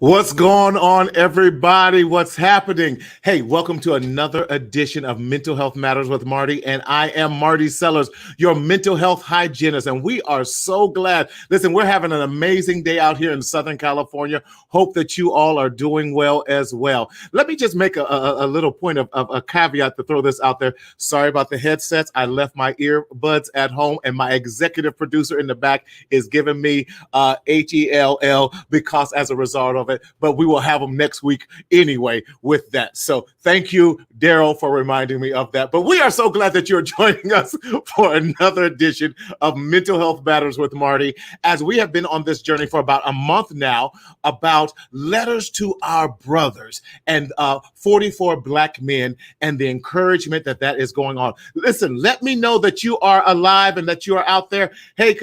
What's going on, everybody? What's happening? Hey, welcome to another edition of Mental Health Matters with Marty, and I am Marty Sellers, your mental health hygienist, and we are so glad. Listen, we're having an amazing day out here in Southern California. Hope that you all are doing well as well. Let me just make a little point of a caveat to throw this out there. Sorry about the headsets. I left my earbuds at home, and my executive producer in the back is giving me HELL because as a result of it, but we will have them next week anyway with that. So thank you, Daryl, for reminding me of that. But we are so glad that you're joining us for another edition of Mental Health Matters with Marty, as we have been on this journey for about a month now about letters to our brothers and 44 Black men and the encouragement that is going on. Listen, let me know that you are alive and that you are out there. Hey,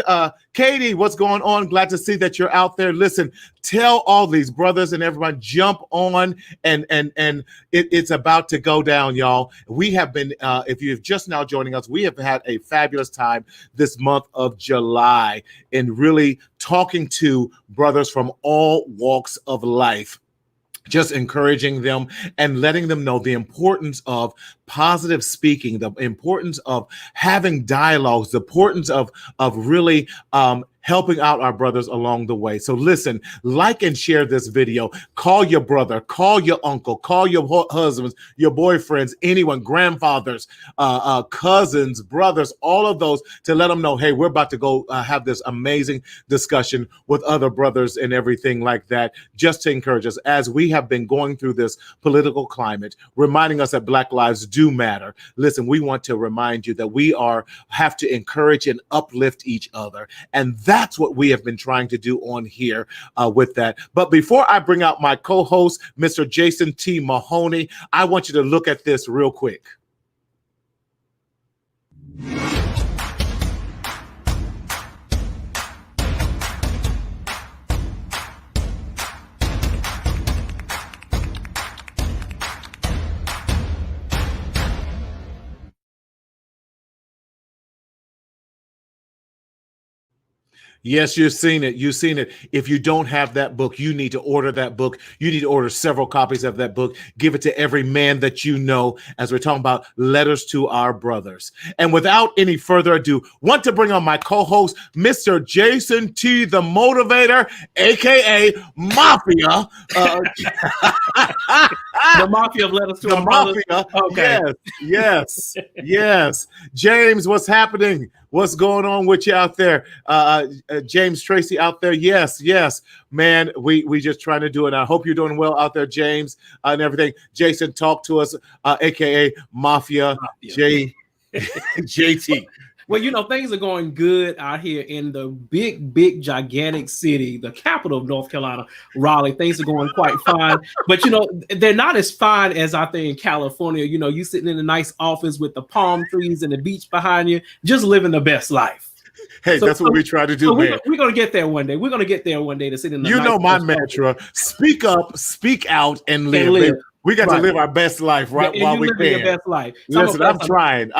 Katie, what's going on? Glad to see that you're out there. Listen, tell all these brothers and everyone, jump on, and it's about to go down, y'all. We have been, if you're just now joining us, we have had a fabulous time this month of July in really talking to brothers from all walks of life, just encouraging them and letting them know the importance of positive speaking, the importance of having dialogues, the importance of really helping out our brothers along the way. So listen, like and share this video. Call your brother, call your uncle, call your husbands, your boyfriends, anyone, grandfathers, cousins, brothers, all of those, to let them know, hey, we're about to go have this amazing discussion with other brothers and everything like that, just to encourage us as we have been going through this political climate, reminding us that Black lives do matter. Listen, we want to remind you that we have to encourage and uplift each other. And that's what we have been trying to do on here with that. But before I bring out my co-host, Mr. Jason T. Mahoney, I want you to look at this real quick. Yes, you've seen it. You've seen it. If you don't have that book, you need to order that book. You need to order several copies of that book. Give it to every man that you know, as we're talking about letters to our brothers. And without any further ado, want to bring on my co-host, Mr. Jason T. the Motivator, aka Mafia. The Mafia of letters to our brothers. Okay. Yes. James, what's happening? What's going on with you out there? James Tracy out there. Yes, man. We just trying to do it. I hope you're doing well out there, James, and everything. Jason, talk to us, aka Mafia. JT. Well, you know, things are going good out here in the big, gigantic city, the capital of North Carolina, Raleigh. Things are going quite fine. But, you know, they're not as fine as out there in California. You know, you sitting in a nice office with the palm trees and the beach behind you, just living the best life. Hey, that's what we try to do, man. We're going to get there one day. We're going to get there one day to sit in the my mantra, speak up, speak out, and live. We got to live our best life while we can. Your best life. So listen, I'm trying.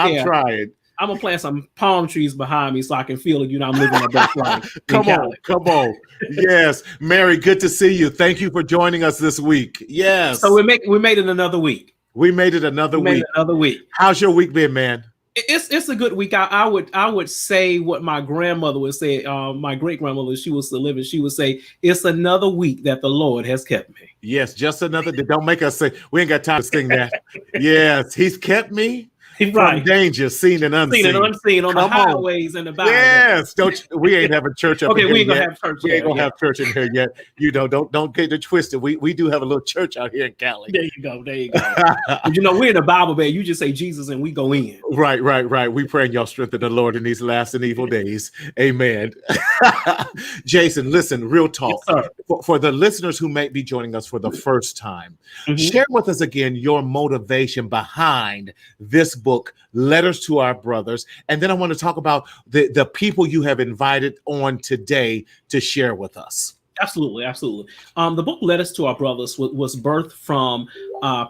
I'm gonna plant some palm trees behind me so I can feel it. You know, I'm living my best life. Come on. Yes, Mary, good to see you. Thank you for joining us this week. Yes. So we made it another week. We made it another week. How's your week been, man? It's a good week. I would say what my grandmother would say. My great grandmother, she was still living. She would say, "It's another week that the Lord has kept me." Yes, just another. Don't make us say we ain't got time to sing that. Yes, He's kept me. From danger, seen and unseen. On the highways and the byways. Yes, we ain't having church up here. We ain't gonna have church. We ain't gonna have church in here yet. You know, don't get it twisted. We do have a little church out here in Cali. There you go. You know, we're in the Bible, man. You just say Jesus and we go in. Right. We praying y'all strengthen the Lord in these last and evil days. Amen. Jason, listen, real talk. Yes, for the listeners who may be joining us for the first time, share with us again your motivation behind this book, Letters to Our Brothers. And then I want to talk about the people you have invited on today to share with us. Absolutely, absolutely. The book Letters to Our Brothers was birthed from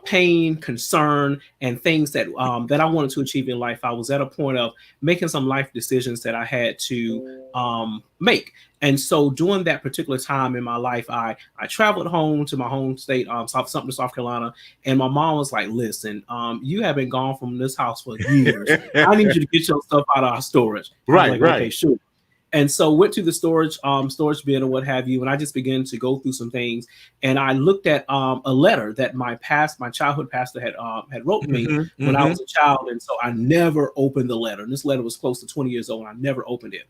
pain, concern, and things that that I wanted to achieve in life. I was at a point of making some life decisions that I had to make. And so during that particular time in my life, I traveled home to my home state, Sumter, South Carolina, and my mom was like, listen, you have been gone from this house for years. I need you to get your stuff out of our storage. Right, like, right. Okay, sure. And so went to the storage bin or what have you, and I just began to go through some things. And I looked at a letter that my childhood pastor had wrote me when I was a child, and so I never opened the letter. And this letter was close to 20 years old, and I never opened it.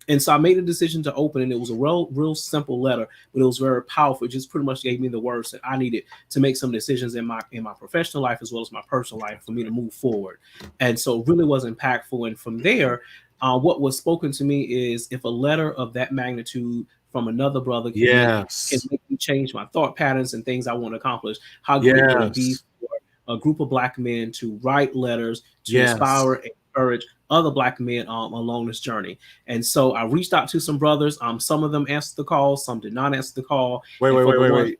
And so I made a decision to open it. It was a real simple letter, but it was very powerful. It just pretty much gave me the words that I needed to make some decisions in my professional life as well as my personal life for me to move forward. And so it really was impactful. And from there, what was spoken to me is if a letter of that magnitude from another brother can make me change my thought patterns and things I want to accomplish, how good would it be for a group of Black men to write letters to inspire and encourage other Black men along this journey? And so I reached out to some brothers. Some of them answered the call, some did not answer the call. Wait.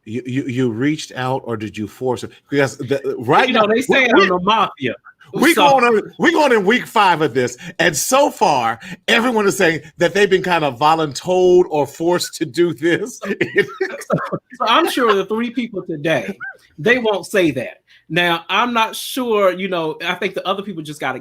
You reached out, or did you force it? Because they say I'm the mafia. We're going in week 5 of this, and so far, everyone is saying that they've been kind of voluntold or forced to do this. So I'm sure the 3 people today, they won't say that. Now, I'm not sure, I think the other people just got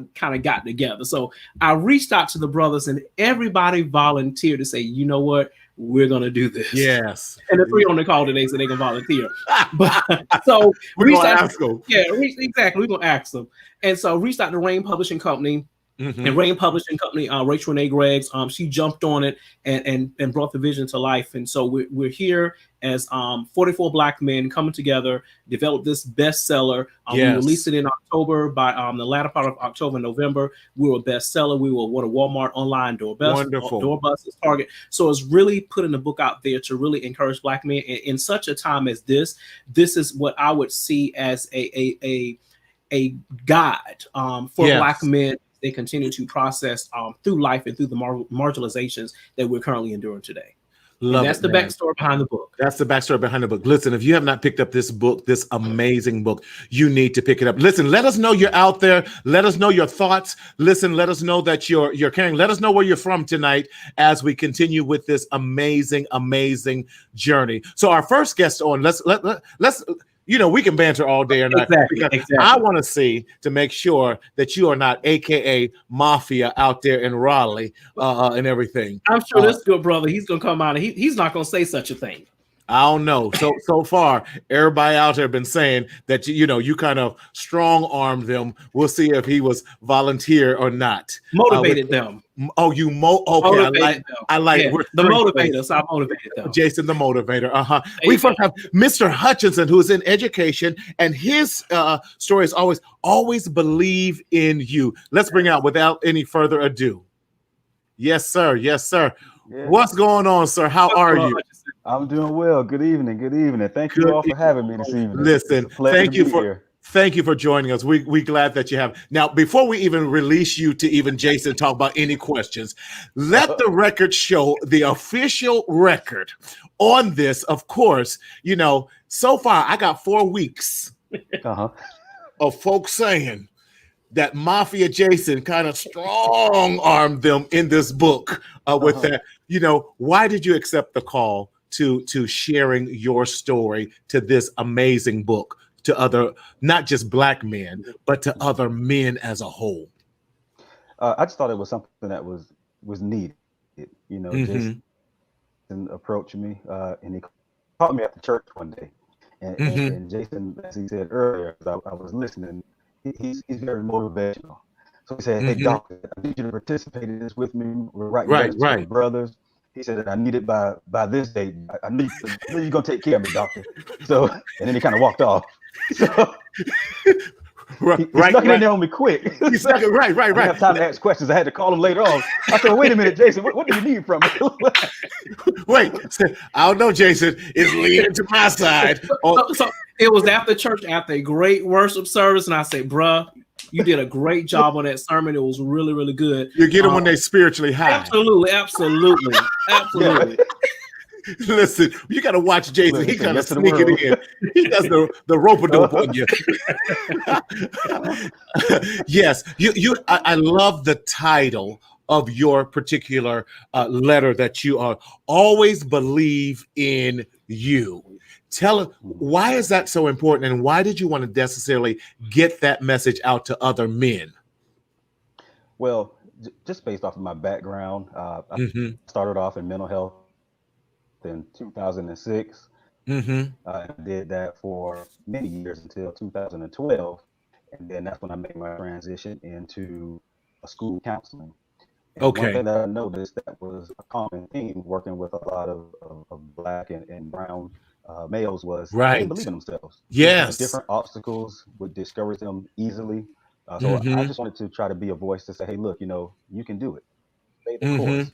together. So I reached out to the brothers, and everybody volunteered to say, you know what? We're going to do this. Yes. And the 3 on the call today, so they can volunteer. But so we're going to ask them. Yeah, exactly. We're going to ask them. And so reached out to Rain Publishing Company. And Rain Publishing Company, Rachel Renee Greggs, she jumped on it and brought the vision to life. And so we're here as 44 Black men coming together, developed this bestseller. We released it in October. By the latter part of October, November, we were a bestseller. We were one of Walmart online doorbusts, Target. So it's really putting the book out there to really encourage Black men in such a time as this. This is what I would see as a guide for Black men. They continue to process through life and through the marginalizations that we're currently enduring today. That's the backstory behind the book. That's the backstory behind the book. Listen, if you have not picked up this book, this amazing book, you need to pick it up. Listen, let us know you're out there. Let us know your thoughts. Listen, let us know that you're caring. Let us know where you're from tonight as we continue with this amazing journey. So our first guest on, let's we can banter all day or night. Exactly. I want to see to make sure that you are not AKA Mafia out there in Raleigh and everything. I'm sure this good brother, he's going to come out and he's not going to say such a thing. I don't know. So far, everybody out there been saying that you kind of strong-armed them. We'll see if he was volunteer or not. Motivated them. Oh, you okay. I like the motivator. So I motivated them. Jason, the motivator. We first have Mr. Hutchinson, who is in education, and his story is always believe in you. Let's bring out without any further ado. Yes, sir. Yeah. What's going on, sir? How are you? I'm doing well. Good evening. Thank you all for having me this evening. Listen, thank you for joining us. We glad that you have. Now, before we even release you to even Jason talk about any questions, let the record show the official record on this. Of course, so far I got 4 weeks of folks saying that Mafia Jason kind of strong-armed them in this book with that. Why did you accept the call to sharing your story to this amazing book to other, not just Black men, but to other men as a whole? I just thought it was something that was needed. Just approached me and he called me after church one day. And Jason, as he said earlier, I was listening, he's very motivational. So he said, hey, doctor, I need you to participate in this with me. We're writing brothers. He said, I need it by this date. I know you're going to take care of me, doctor. So, and then he kind of walked off. So, he snuck it in there on me quick. He snuck it, right. I didn't have time to ask questions. I had to call him later on. I said, wait a minute, Jason, what do you need from me? Wait, I don't know, Jason. It's leaning to my side. So it was after church, after a great worship service, and I said, bruh, you did a great job on that sermon. It was really, really good. You get them when they're spiritually high. Absolutely. Listen, you got to watch Jason. Look, He he said kind of yes to the sneak it world. in. He does the rope a dope on you. Yes, I love the title of your particular letter that you are always believe in you. Tell us, why is that so important, and why did you want to necessarily get that message out to other men? Well, just based off of my background, I Mm-hmm. started off in mental health in 2006. Mm-hmm. I did that for many years until 2012. And then that's when I made my transition into a school counseling. And one Okay. thing that I noticed that was a common theme working with a lot of black and brown males was they didn't Right. believe in themselves. Yes. Different obstacles would discourage them easily. So I Mm-hmm. just wanted to try to be a voice to say, hey, look, you can do it. Stay the Mm-hmm. course.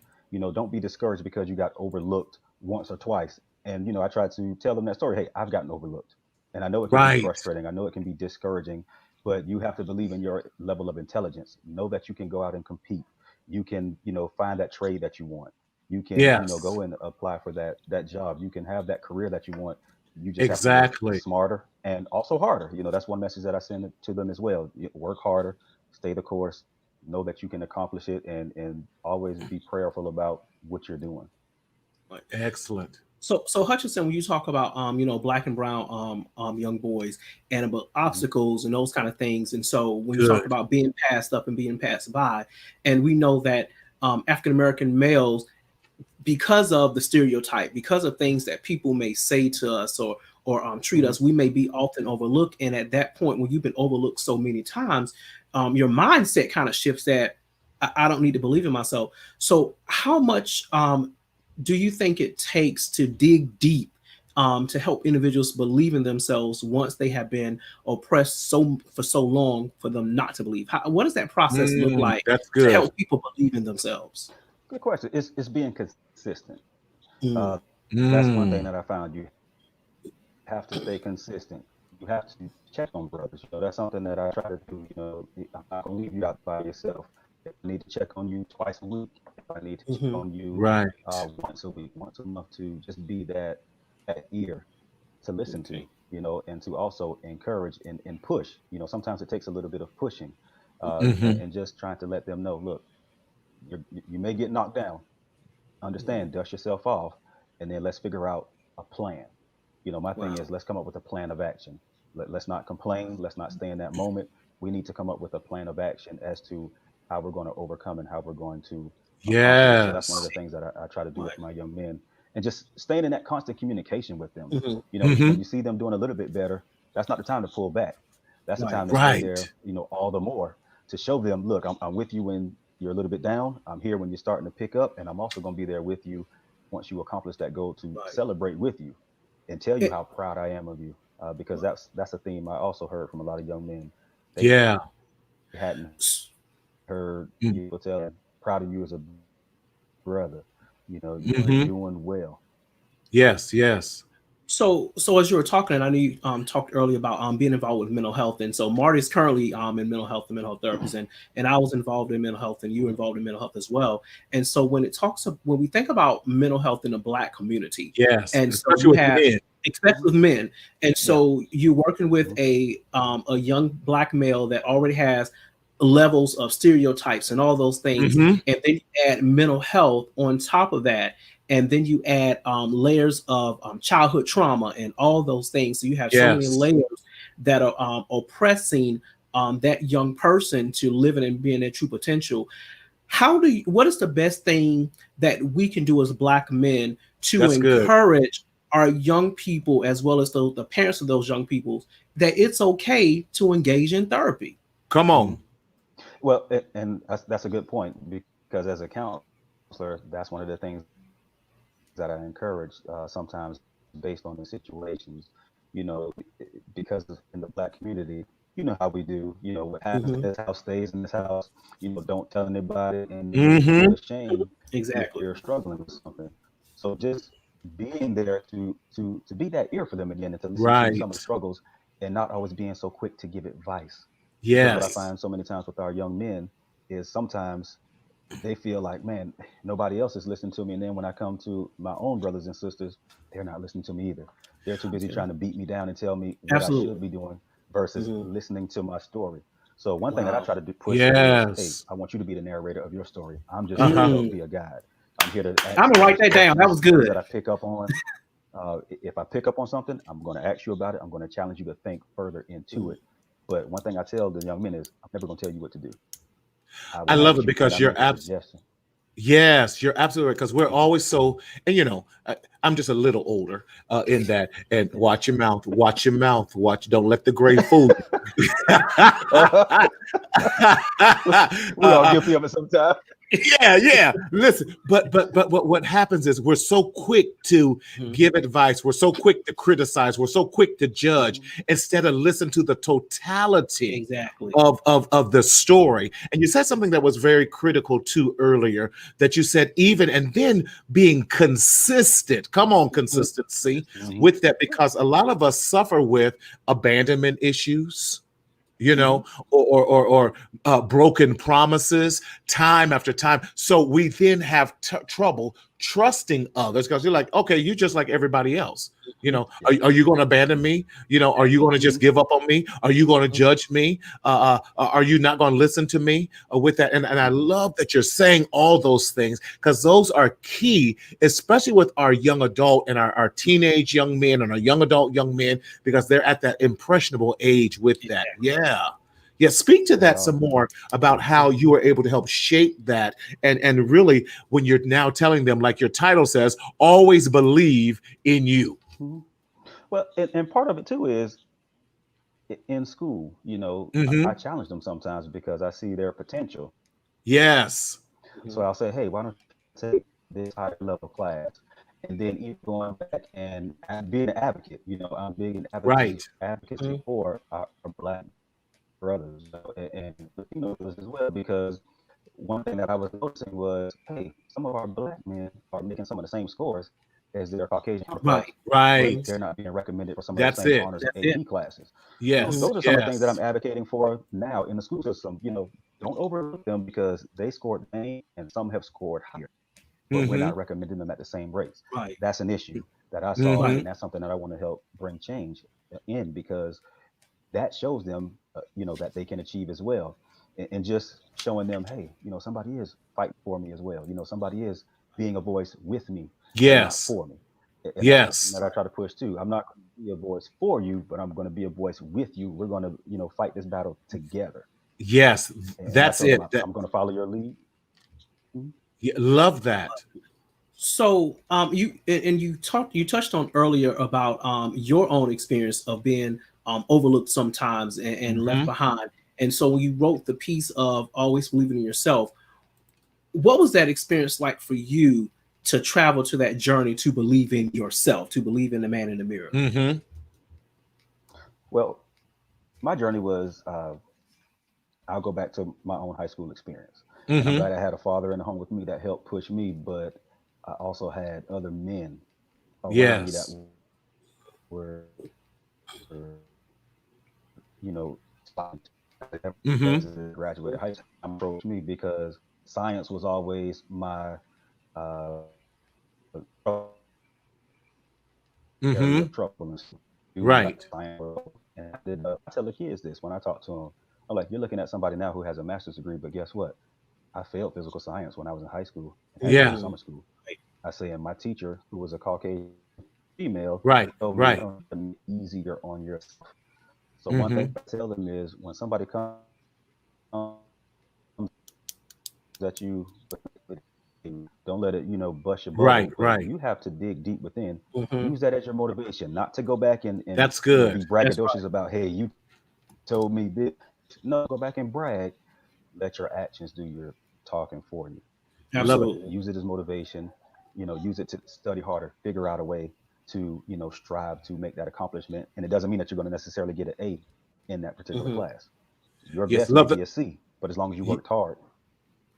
Don't be discouraged because you got overlooked once or twice. And I tried to tell them that story. Hey, I've gotten overlooked, and I know it can be Right. frustrating. I know it can be discouraging, but you have to believe in your level of intelligence. Know that you can go out and compete. You can, find that trade that you want. You can, Yes. go and apply for that job. You can have that career that you want. You just have to work Exactly. smarter and also harder. That's one message that I send to them as well. Work harder, stay the course, know that you can accomplish it, and always be prayerful about what you're doing. Excellent. So Hutchinson, when you talk about black and brown young boys and about Hmm. obstacles and those kind of things, and so when you talk Good. about being passed up and being passed by, and we know that African American males, because of the stereotype, because of things that people may say to us or treat Hmm. us, we may be often overlooked. And at that point, when you've been overlooked so many times, your mindset kind of shifts that I don't need to believe in myself. So, how much do you think it takes to dig deep to help individuals believe in themselves once they have been oppressed for so long for them not to believe? What does that process look like That's to good. help people believe in themselves? Good question. It's being consistent. Mm, Uh, that's one thing Mm. that I found. You have to stay consistent. You have to check on brothers. That's something that I try to do. I'm not gonna leave you out by yourself. If I need to check on you twice a week, if I need to check mhm. on you Right. once a week, once a month, to just be that ear to listen to, Okay. and to also encourage and push. Sometimes it takes a little bit of pushing, Mm-hmm. and just trying to let them know, look, you may get knocked down. Mhm. Understand, dust yourself off, and then let's figure out a plan. My thing Wow. is, let's come up with a plan of action. Let's not complain. Let's not stay in that moment. We need to come up with a plan of action as to how we're going to overcome and how we're going to accomplish it. So that's one of Yes. the things that I try to do Right. with my young men, and just staying in that constant communication with them. Mhm. When Mm-hmm. you see them doing a little bit better, that's not the time to pull back. That's the Right. time to stay Right. there, all the more, to show them, look, I'm with you when you're a little bit down. I'm here when you're starting to pick up, and I'm also going to be there with you once you accomplish that goal, to Right. celebrate with you and tell you It, how proud I am of you. Because right. that's a theme I also heard from a lot of young men. They Yeah. hadn't S- heard Mm. people tell them, proud of you as a brother. You're Mm-hmm. doing well. Yes. Yes. So as you were talking, and I know you talked earlier about being involved with mental health, and so Marty's currently in mental health and mental health therapist, and I was involved in mental health, and you were involved in mental health as well. And so when we think about mental health in the Black community, Yes. and so Especially you with have, men. especially Hmm. with men, and Yeah. so you're working with Hmm. a young Black male that already has levels of stereotypes and all those things, Mm-hmm. and then you add mental health on top of that, and then you add layers of childhood trauma and all those things. So you have so many Yes. layers that are oppressing that young person to living and being their true potential. What is the best thing that we can do as Black men to That's good. encourage our young people, as well as the parents of those young people, that it's okay to engage in therapy? Come Hmm. on. Well, and that's a good point, because as a counselor, that's one of the things that I encourage, sometimes based on the situations, you know, because in the Black community, you know how we do, what happens in Hmm. this house stays in this house, don't tell anybody, and then you Mm-hmm. feel ashamed if Exactly. you're struggling with something. So just being there to be that ear for them again, and to listen to some of the Right. struggles, and not always being so quick to give advice. Because what I Yes. find so many times with our young men is sometimes, they feel like, man, nobody else is listening to me. And then when I come to my own brothers and sisters, they're not listening to me either. They're too busy trying to beat me down and tell me what I should Absolutely. be doing versus listening to my story. So one thing that I Wow. try to push through is, hey, Yes. I want you to be the narrator of your story. I'm just here to Uh-huh. help Mm. be a guide. I'm here to I'm ask gonna you write these that down. That questions was good. that I pick up on. If I pick up on something, I'm going to ask you about it. I'm going to challenge you to think further into it. But one thing I tell the young men is, I'm never going to tell you what to do. I I will love ask it you, can because I you're make a suggestion? yes, you're absolutely right. Because we're always so, and I'm just a little older in that. And watch your mouth, watch your mouth, watch. Don't let the gray fool you. We all guilty of it sometimes. Yeah. Listen, but what happens is we're so quick to give advice, we're so quick to criticize, we're so quick to judge instead of listen to the totality Exactly. of the story. And you said something that was very critical too earlier, that you said even and then being consistent. Come on, consistency with that, because a lot of us suffer with abandonment issues, or broken promises time after time. So we then have trouble trusting others because you're like, okay, you're just like everybody else. Are you going to abandon me? Are you going to just give up on me? Are you going to judge me? Are you not going to listen to me with that? And I love that you're saying all those things because those are key, especially with our young adult and our teenage young men and our young adult young men, because they're at that impressionable age with that. Yeah. Speak to that some more about how you were able to help shape that. And really, when you're now telling them, like your title says, always believe in you. Well, and part of it too is in school, I challenge them sometimes because I see their potential. Yes. So I'll say, hey, why don't you take this higher level class? And then even going back and being an advocate, I'm big in Right. advocacy for our Black brothers and Latino brothers as well, because one thing that I was noticing was, hey, some of our Black men are making some of the same scores as their Caucasian counterparts, but Right. they're not being recommended for some of those That's same it. honors AP classes. So Yes. those are some of the things that I'm Yes. advocating for now in the school system. Don't overlook them because they scored the same and some have scored higher, but we're not recommending them at the same rates. Right. That's an issue that I saw, Mhm. and that's something that I want to help bring change in, because that shows them, that they can achieve as well, and just showing them, hey, somebody is fighting for me as well. Somebody is being a voice with me and not Yes. for me. And that's something Yes. that I try to push too. I'm not going to be a voice for you, but I'm going to be a voice with you. We're going to, fight this battle together. Yes. And I That's told them, it. That I'm going to follow your lead. love that. So you touched on earlier about your own experience of being overlooked sometimes and left behind. And so when you wrote the piece of always believing in yourself, what was that experience like for you to travel to that journey to believe in yourself, to believe in the man in the mirror? Well, my journey was, I'll go back to my own high school experience. And I'm glad I had a father in the home with me that helped push me, but I also had other men around me that Yes. were, you know, Mm-hmm. as a graduate of high school, approached me because science was always my uh, area Mm-hmm. of trouble in school. Do like Right. science world. And I tell the kids this when I talk to them. I'm like, you're looking at somebody now who has a master's degree, but guess what? I failed physical science when I was in high school and had to go Yeah. to summer school. I say, and my teacher, who was a Caucasian female, Right. told me, Right. "Oh, you can make it easier on yourself." So one thing Mm-hmm. I tell them is, when somebody comes at you, don't let it, bust your bubble. Right. But Right. you have to dig deep within. Mm-hmm. Use that as your motivation, not to go back and That's good. be That's braggadocious about, hey, you told me this. No, go back and brag. Let your actions do your talking for you. right. Love it. But Absolutely. use it as motivation. Use it to study harder, figure out a way to, strive to make that accomplishment. And it doesn't mean that you're going to necessarily get an A in that particular Mm-hmm. class. Your Yes. best may Love it. be a C, but as long as you worked hard.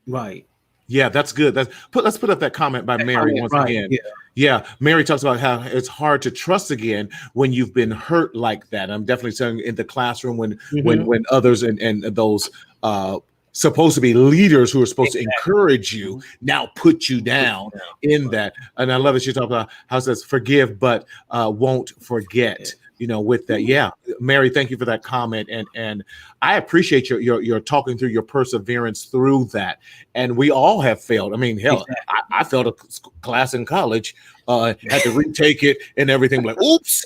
Right. Yeah, that's good. Let's put up that comment by Mary Comment, once right. again. Yeah. Yeah, Mary talks about how it's hard to trust again when you've been hurt like that. I'm definitely saying in the classroom when Mm-hmm. when others and those supposed to be leaders who are supposed to encourage you now put you down in that. And I love that you talk about how it says forgive but won't forget. With that. Yeah, Mary, thank you for that comment. And I appreciate your talking through your perseverance through that. And we all have failed. I mean, hell, I failed a class in college, had to retake it and everything. Like, oops,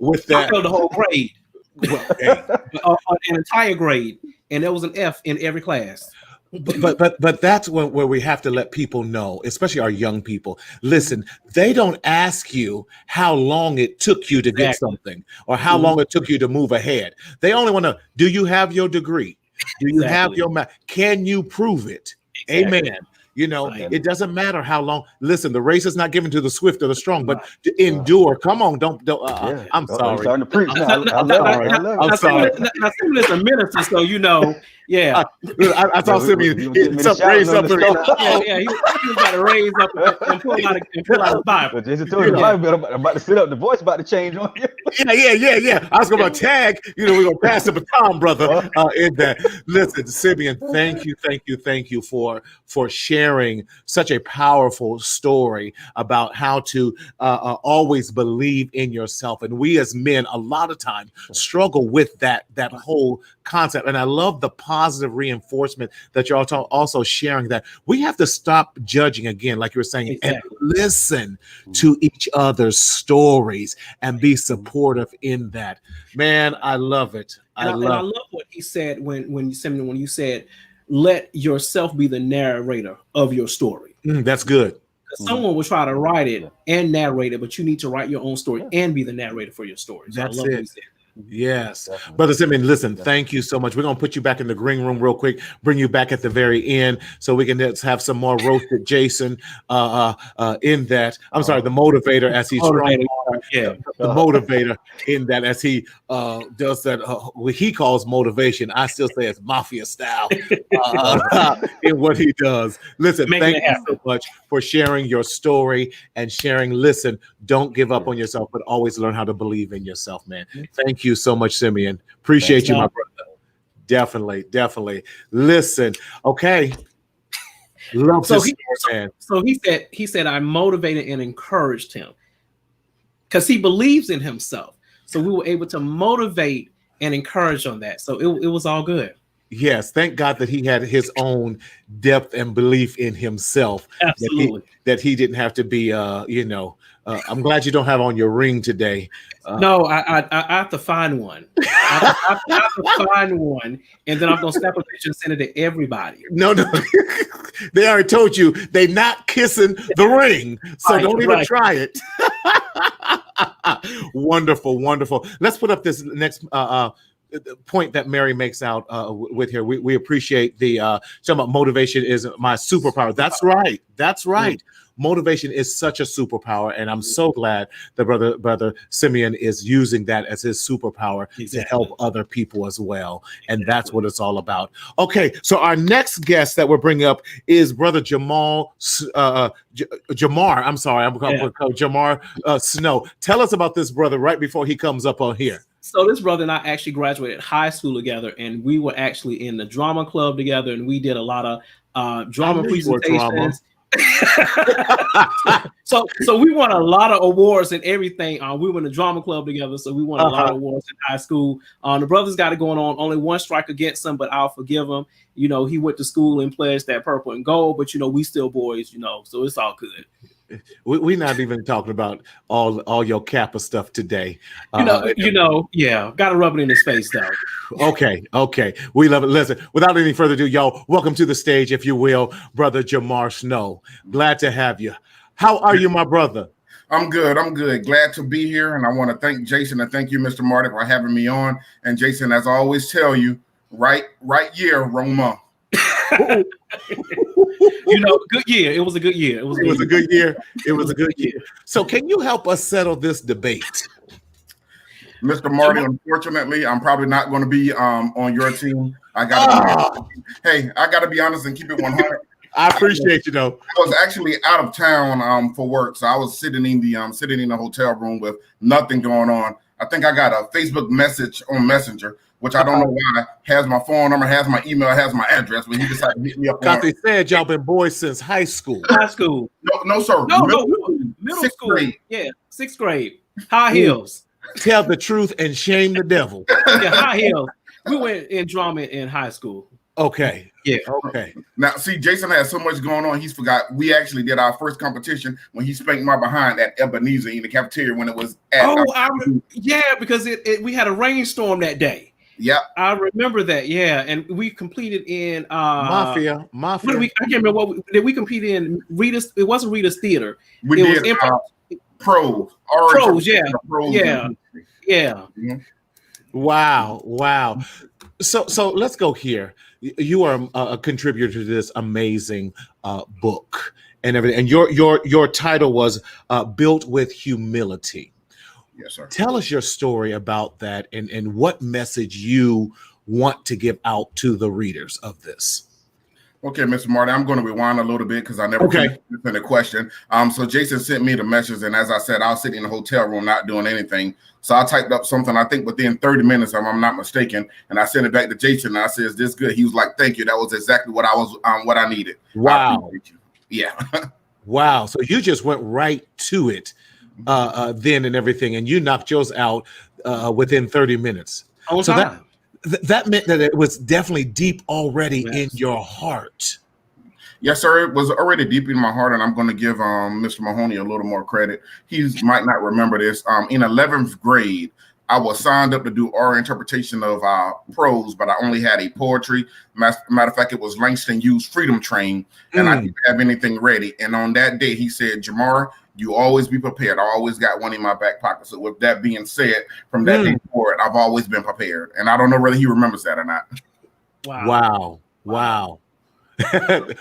with that. I failed the whole grade. Well, hey. An entire grade. And there was an F in every class. But that's where we have to let people know, especially our young people. Listen, they don't ask you how long it took you to get something or how long it took you to move ahead. They only want to, do you have your degree? Do you have your math? Can you prove it? Amen. It doesn't matter how long. Listen, the race is not given to the swift or the strong, but to endure. Come on, don't. I'm sorry. I'm starting to preach now. I'm sorry. Now, Simeon is a minister, so yeah. I thought Simeon raised up. Yeah, he got to raise up and pull out the Bible. Jason told me I'm about to sit up. The voice about to change on you. Yeah. I was going to tag. We're going to pass the baton, brother. In that, listen, Simeon, thank you for sharing such a powerful story about how to always believe in yourself. And we as men, a lot of times, struggle with that whole concept. And I love the positive reinforcement that you're also sharing, that we have to stop judging again, like you were saying, and listen to each other's stories and be supportive in that. Man, I love it. I love what he said when you said, let yourself be the narrator of your story. That's good. Someone will try to write it and narrate it, but you need to write your own story and be the narrator for your story. So That's I love what he said. Yes. Definitely. Brother Simeon, listen, thank you so much. We're going to put you back in the green room real quick, bring you back at the very end so we can just have some more roasted Jason in that. I'm sorry, the motivator as he's strong. The motivator in that as he does that, what he calls motivation. I still say it's mafia style in what he does. Listen, thank you so much for sharing your story and sharing. Listen, don't give up on yourself, but always learn how to believe in yourself, man. Thank you so much, Simeon. Appreciate you, my brother. Definitely. Listen, okay. Love so this man. So he said I motivated and encouraged him because he believes in himself. So we were able to motivate and encourage on that. So it was all good. Yes, thank God that he had his own depth and belief in himself. Absolutely. That he didn't have to be, I'm glad you don't have on your ring today. No, I have to find one. I have to find one, and then I'm going to snap a picture and send it to everybody. No. They already told you they're not kissing the ring, so don't even try it. Wonderful. Let's put up this next point that Mary makes out with here. We appreciate the talking about motivation is my superpower. That's right. Motivation is such a superpower, and I'm so glad that brother Simeon is using that as his superpower to help other people as well. And that's what it's all about. Okay, so our next guest that we're bringing up is brother Jamar. I'm sorry, I'm going to call Jamar Snow. Tell us about this brother right before he comes up on here. So this brother and I actually graduated high school together, and we were actually in the drama club together, and we did a lot of drama presentations. So we won a lot of awards and everything. We were in the drama club together, so we won a lot of awards in high school. The brother's got it going on. Only one strike against him, but I'll forgive him. He went to school and pledged that purple and gold, but we still boys, so it's all good. We're not even talking about all your Kappa stuff today. Got to rub it in his face though. Okay. We love it. Listen, without any further ado, y'all, welcome to the stage, if you will, brother Jamar Snow. Glad to have you. How are you, my brother? I'm good. Glad to be here. And I want to thank Jason and thank you, Mr. Marty, for having me on. And Jason, as I always tell you, right year, Roma. Good year. It was a good year. It was a good year. So can you help us settle this debate? Mr. Marty, unfortunately, I'm probably not going to be on your team. I got to be honest and keep it 100. I appreciate you though. I was actually out of town for work, so I was sitting in the hotel room with nothing going on. I think I got a Facebook message on Messenger which I don't know why, has my phone number, has my email, has my address, but he decided to hit me up. Because they said y'all been boys since high school. High school. No, sir. Middle school. Grade. Yeah, 6th grade. High heels. Tell the truth and shame the devil. Yeah, high heels. We went in drama in high school. Okay. Yeah. Okay. Now, see, Jason has so much going on. He's forgot. We actually did our first competition when he spanked my behind at Ebenezer in the cafeteria when it was at. Because we had a rainstorm that day. Yeah, I remember that. Yeah, and we competed in Mafia. I can't remember did we compete in. Rita's. It wasn't Rita's Theater. We did. Pros. Yeah. Mm-hmm. Wow. So let's go here. You are a contributor to this amazing book and everything. And your title was Built with Humility. Yes, sir. Tell us your story about that and what message you want to give out to the readers of this. Okay, Mr. Marty, I'm going to rewind a little bit because I never finished the question. So Jason sent me the message, and as I said, I was sitting in the hotel room not doing anything. So I typed up something, I think within 30 minutes, if I'm not mistaken, and I sent it back to Jason, and I said, "Is this good?" He was like, "Thank you. That was exactly what I needed." Wow. Yeah. Wow. So you just went right to it then and everything, and you knocked yours out within 30 minutes. So that meant that it was definitely deep already in your heart. Yes, sir. It was already deep in my heart, and I'm going to give Mr. Mahoney a little more credit. He might not remember this. In 11th grade, I was signed up to do oral interpretation of prose, but I only had a poetry. Matter of fact, it was Langston Hughes' Freedom Train, and I didn't have anything ready. And on that day, he said, "Jamar, you always be prepared. I always got one in my back pocket." So with that being said, from that day forward, I've always been prepared. And I don't know whether he remembers that or not. Wow.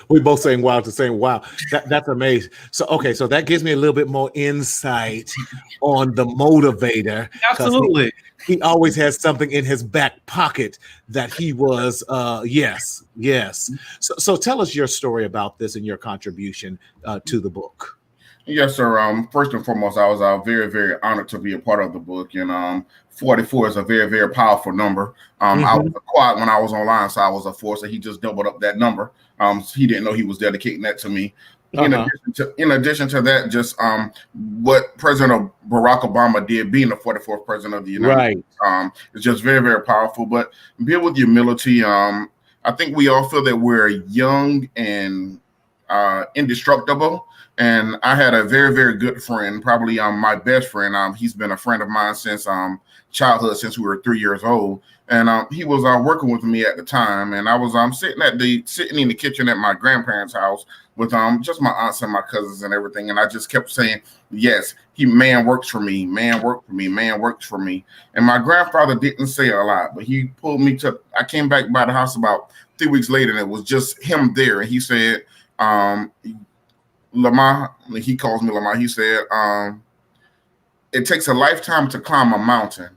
We both saying wow to saying wow. That's amazing. So that gives me a little bit more insight on the motivator. Absolutely. He always has something in his back pocket that he was yes. So tell us your story about this and your contribution to the book. Yes, sir. First and foremost, I was very, very honored to be a part of the book. And 44 is a very, very powerful number. I was a quad when I was online, so I was a 4, so he just doubled up that number. He didn't know he was dedicating that to me. In addition to that, just what President Barack Obama did, being the 44th president of the United States, is just very, very powerful. But build with humility. I think we all feel that we're young and indestructible. And I had a very, very good friend, probably my best friend. He's been a friend of mine since childhood, since we were 3 years old. And he was working with me at the time. And I was sitting in the kitchen at my grandparents' house with just my aunts and my cousins and everything. And I just kept saying, "Yes, man works for me, man works for me, man works for me." And my grandfather didn't say a lot, but he pulled me I came back by the house about 3 weeks later, and it was just him there. And he said, Lamar, he calls me Lamar. He said, "It takes a lifetime to climb a mountain,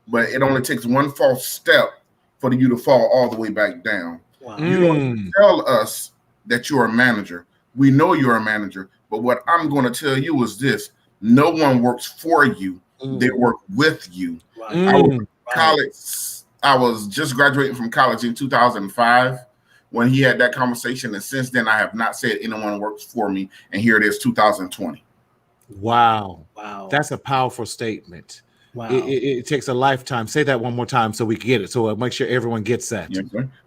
but it only takes one false step for you to fall all the way back down." Wow. You don't tell us that you're a manager. We know you're a manager, but what I'm going to tell you is this: no one works for you; they work with you. I was just graduating from college in 2005. When he had that conversation, and since then I have not said anyone works for me, and here it is, 2020. Wow, that's a powerful statement. Wow. It takes a lifetime. Say that one more time so we get it, so make sure everyone gets that.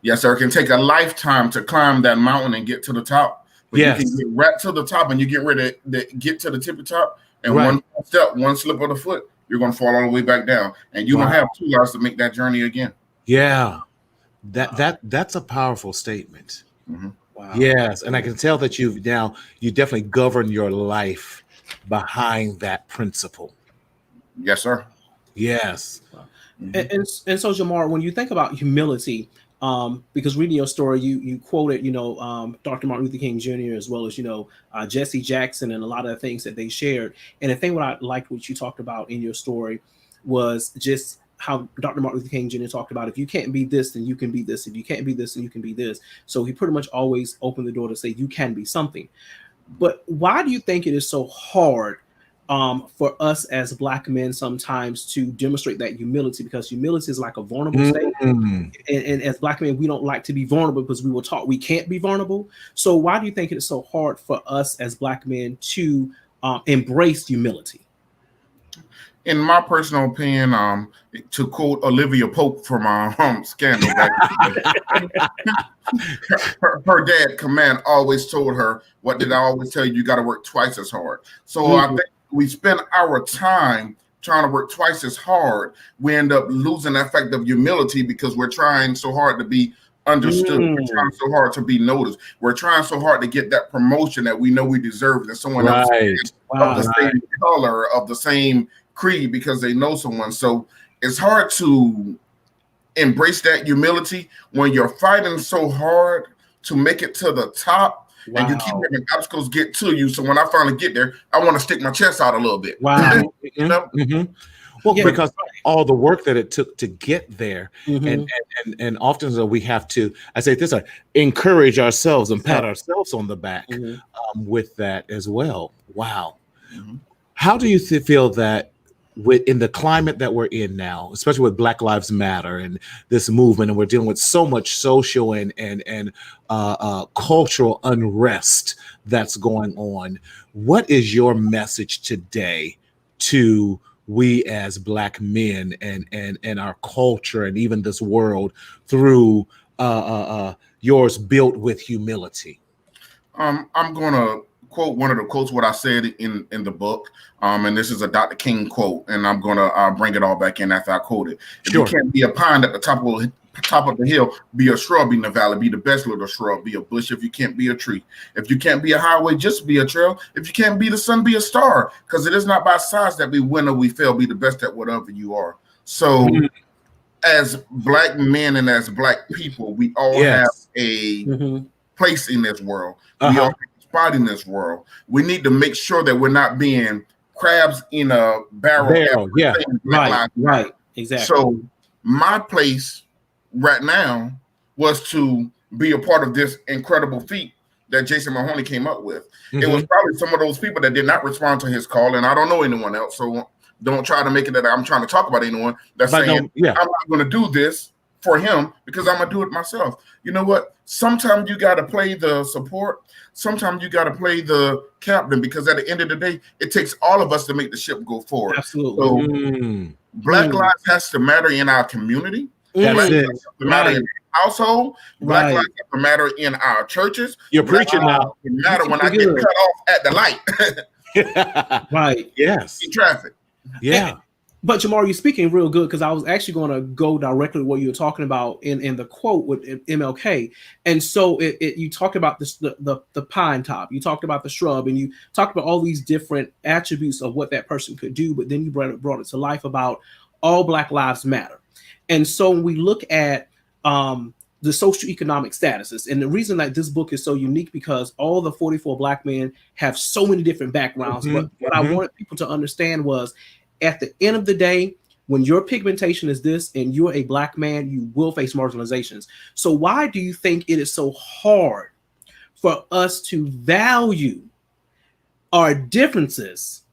Yes, sir. It can take a lifetime to climb that mountain and get to the top, but you can get right to the top, and you get ready to get to the tippy top, and one step, one slip of the foot, you're going to fall all the way back down, and you don't have 2 lives to make that journey again. Yeah. That's a powerful statement. Wow. Yes, and I can tell that you definitely govern your life behind that principle. Yes, sir. Yes. And so, Jamar, when you think about humility, because reading your story, you quoted Dr. Martin Luther King Jr. as well as Jesse Jackson and a lot of the things that they shared. And the thing what I liked what you talked about in your story was just how Dr. Martin Luther King Jr. talked about, if you can't be this, then you can be this. If you can't be this, then you can be this. So he pretty much always opened the door to say you can be something. But why do you think it is so hard for us as Black men sometimes to demonstrate that humility, because humility is like a vulnerable state. And as Black men, we don't like to be vulnerable because we were taught we can't be vulnerable. So why do you think it's so hard for us as Black men to embrace humility? In my personal opinion, to quote Olivia Pope from Scandal, her dad, Command, always told her, what did I always tell you? You got to work twice as hard. So I think we spend our time trying to work twice as hard. We end up losing that fact of humility because we're trying so hard to be understood. We're trying so hard to be noticed. We're trying so hard to get that promotion that we know we deserve, that someone else is of the same color, of the same creed, because they know someone. So it's hard to embrace that humility when you're fighting so hard to make it to the top, and you keep having obstacles get to you. So when I finally get there, I want to stick my chest out a little bit. You know? Well, because all the work that it took to get there, and often so we have to, I say this, encourage ourselves and pat ourselves on the back with that as well. Wow. How do you feel that in the climate that we're in now, especially with Black Lives Matter and this movement, and we're dealing with so much social and cultural unrest that's going on, what is your message today to we as Black men and our culture and even this world through yours built with humility? I'm going to quote one of the quotes what I said in the book, and this is a Dr. King quote, and I'm going to bring it all back in after I quote it. If you can't be a pine at the top of the hill, be a shrub in the valley, be the best little shrub, be a bush if you can't be a tree. If you can't be a highway, just be a trail. If you can't be the sun, be a star, because it is not by size that we win or we fail. Be the best at whatever you are. So as Black men and as Black people, we all have a place in this world. We all have a spot in this world. We need to make sure that we're not being crabs in a barrel. Right. Exactly. So my place right now was to be a part of this incredible feat that Jason Mahoney came up with. It was probably some of those people that did not respond to his call, and I don't know anyone else, so don't try to make it that I'm trying to talk about anyone that's saying, I'm not going to do this for him because I'm going to do it myself. You know what? Sometimes you got to play the support. Sometimes you got to play the captain, because at the end of the day, it takes all of us to make the ship go forward. Absolutely. So Black lives has to matter in our community. Black lives have to matter in our household. Black lives have to matter in our churches. You're preaching now. It matter when I get cut off at the light. Yes. In traffic. But Jamar, you're speaking real good, because I was actually going to go directly to what you were talking about in the quote with MLK. And so you talked about this, the pine top, you talked about the shrub, and you talked about all these different attributes of what that person could do. But then you brought it to life about all Black lives matter. And so when we look at the socioeconomic statuses, and the reason that this book is so unique, because all the 44 Black men have so many different backgrounds. But what I wanted people to understand was, at the end of the day, when your pigmentation is this and you're a Black man, you will face marginalizations. So why do you think it is so hard for us to value our differences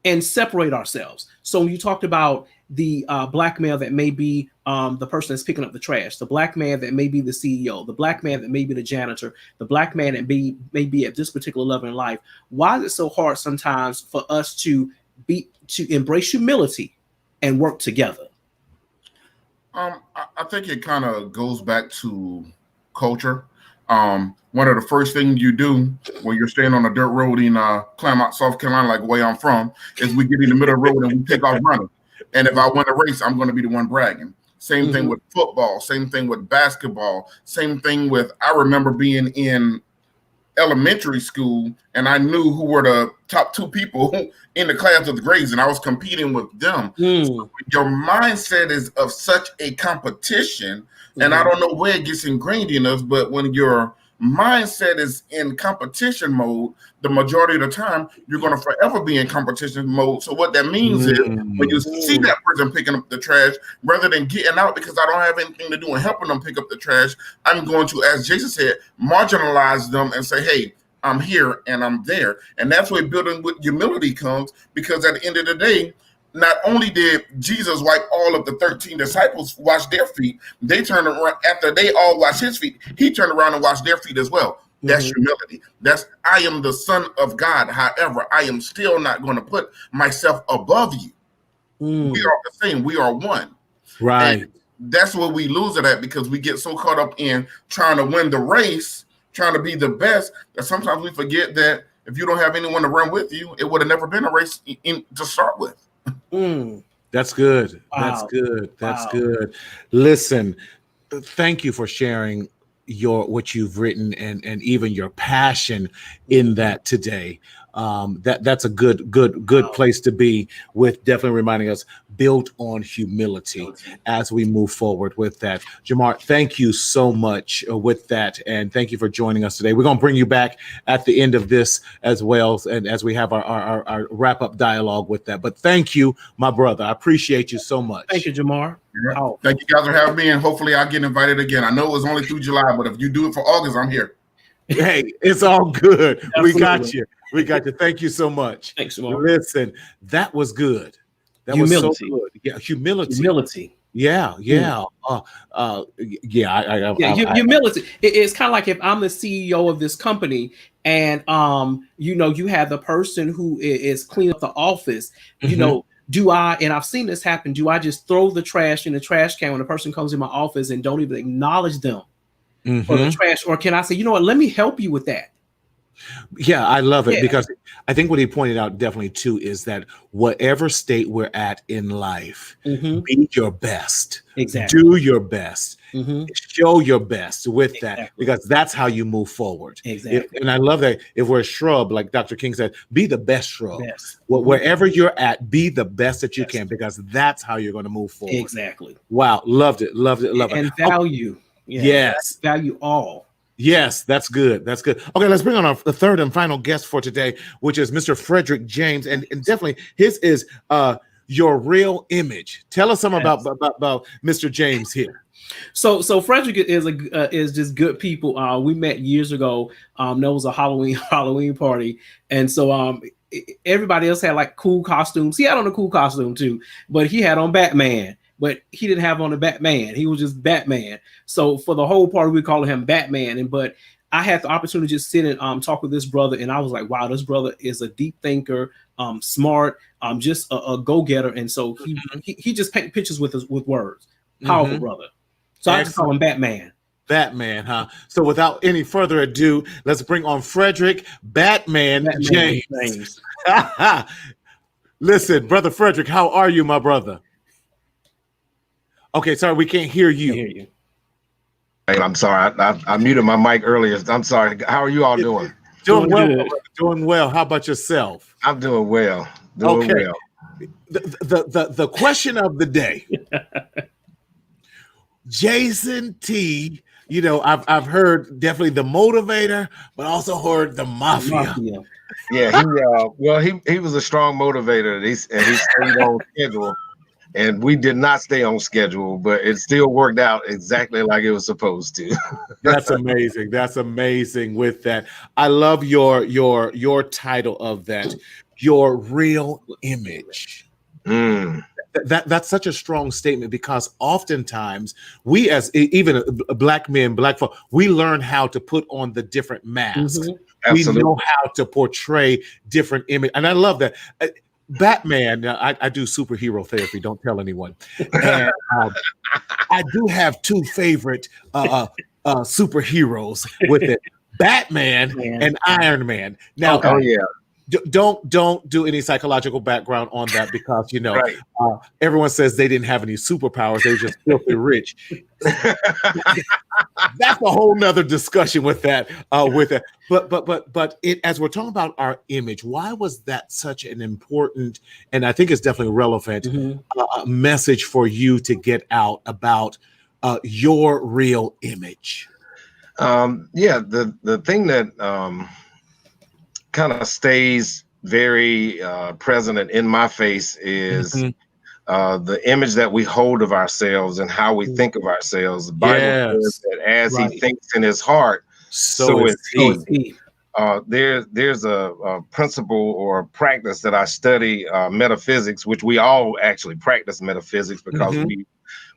and separate ourselves? So when you talked about the Black male that may be the person that's picking up the trash, the Black man that may be the CEO, the Black man that may be the janitor, the Black man that may be at this particular level in life, why is it so hard sometimes for us to embrace humility and work together? I think it kind of goes back to culture. One of the first things you do when you're staying on a dirt road in Claremont, South Carolina, like where I'm from, is we get in the middle of the road and we take off running. And if I win a race, I'm going to be the one bragging. Same thing with football. Same thing with basketball. Same thing with, I remember being in elementary school, and I knew who were the top two people in the class of the grades, and I was competing with them. So your mindset is of such a competition, and I don't know where it gets ingrained in us, but when your mindset is in competition mode, the majority of the time, you're going to forever be in competition mode. So what that means is, when you see that person picking up the trash, rather than getting out because I don't have anything to do and helping them pick up the trash, I'm going to, as Jason said, marginalize them and say, hey, I'm here and I'm there. And that's where building with humility comes, because at the end of the day, not only did Jesus wipe all of the 13 disciples wash their feet, they turned around after they all washed his feet. He turned around and washed their feet as well. That's humility. That's, I am the Son of God. However, I am still not going to put myself above you. We are the same. We are one. Right. And that's where we lose it at, because we get so caught up in trying to win the race, trying to be the best, that sometimes we forget that if you don't have anyone to run with you, it would have never been a race to start with. That's good. Wow. That's good. That's good. Listen, thank you for sharing what you've written and even your passion in that today. That's a good place to be, with definitely reminding us, built on humility as we move forward with that. Jamar, thank you so much with that, and thank you for joining us today. We're going to bring you back at the end of this as well, and as we have our wrap-up dialogue with that. But thank you, my brother. I appreciate you so much. Thank you, Jamar. Oh. Thank you guys for having me, and hopefully I'll get invited again. I know it was only through July, but if you do it for August, I'm here. Hey, it's all good. Absolutely. We got you. We got you. Thank you so much. Thanks, Jamar. Listen, that was good. That humility. was so good. Yeah, humility. Humility. Yeah. Humility. It's kind of like if I'm the CEO of this company, and you have the person who is cleaning up the office. Do I, and I've seen this happen, do I just throw the trash in the trash can when a person comes in my office and don't even acknowledge them for the trash? Or can I say, you know what, let me help you with that? Yeah, I love it, because I think what he pointed out definitely too is that whatever state we're at in life, be your best. Exactly. Do your best. Show your best with that, because that's how you move forward. Exactly. And I love that if we're a shrub, like Dr. King said, be the best shrub. Wherever you're at, be the best that you can, because that's how you're going to move forward. Exactly. Wow. Loved it. And value. Yes. Value all. Yes, that's good. That's good. Okay, let's bring on the third and final guest for today, which is Mr. Frederick James, and definitely his is Your Real Image. Tell us something about Mr. James here. So Frederick is just good people. We met years ago. There was a Halloween party, and so everybody else had like cool costumes. He had on a cool costume too, but he had on Batman. But he didn't have on a Batman. He was just Batman. So for the whole party, we called him Batman. But I had the opportunity to just sit and talk with this brother, and I was like, wow, this brother is a deep thinker, smart, just a go-getter. And so he just painted pictures with words. Powerful brother. So I just call him Batman. Batman, huh? So without any further ado, let's bring on Frederick Batman James. Listen, Brother Frederick, how are you, my brother? Okay, sorry, we can't hear you. Hey, I'm sorry. I muted my mic earlier. I'm sorry. How are you all doing? Doing well. Doing well. How about yourself? I'm doing well. Well. The question of the day. Jason T. I've heard definitely the motivator, but also heard the mafia. Yeah, he was a strong motivator, and he stayed on schedule. And we did not stay on schedule, but it still worked out exactly like it was supposed to. That's amazing. That's amazing with that. I love your title of that, Your Real Image. That's such a strong statement, because oftentimes we, as even black men, black folk, we learn how to put on the different masks. We know how to portray different image. And I love that. Batman, I do superhero therapy. Don't tell anyone. And I do have two favorite superheroes with it: Batman and Iron Man. Now, don't do any psychological background on that, because everyone says they didn't have any superpowers; they were just filthy rich. That's a whole nother discussion with that. But as we're talking about our image, why was that such an important, and I think it's definitely relevant, message for you to get out about your real image? The thing that kind of stays very present and in my face is the image that we hold of ourselves and how we think of ourselves. The Bible says that as he thinks in his heart, so is he. There's a principle or a practice that I study, metaphysics, which we all actually practice metaphysics because